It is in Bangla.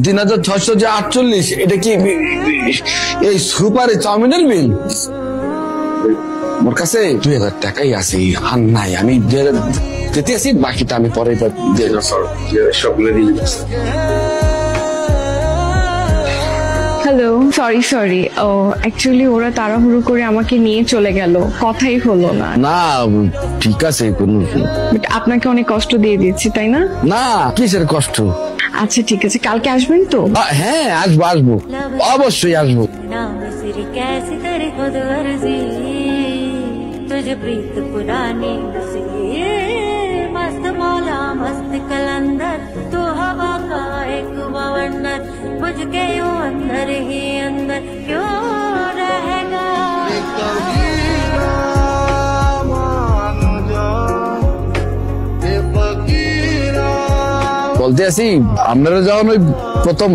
3648, এটা কি এই সুপারে চাউমিনের বিল? মোর কাছে 2000 টাকাই আছে, আর নাই। আমি যেতে আছি, বাকিটা আমি পরে সবগুলো দিয়ে দিচ্ছি। হ্যালো, সরি ও অ্যাকচুয়ালি ওরা তাড়াহুড়ো করে আমাকে নিয়ে চলে গেল, কথাই হলো না। না ঠিক আছে, বাট আপনাকে অনেক কষ্ট দিয়ে দিচ্ছি, তাই না? না কিসের কষ্ট? আচ্ছা ঠিক আছে, কালকে আসবেন তো? হ্যাঁ আসবো, অবশ্যই আসবো। मस्त मौला मस्त कलंदर तू हवा का एक बवंडर बुझ के यूं अंदर ही अंदर क्यों रहेगा। বলতে আছি, আপনারা যখন ওই প্রথম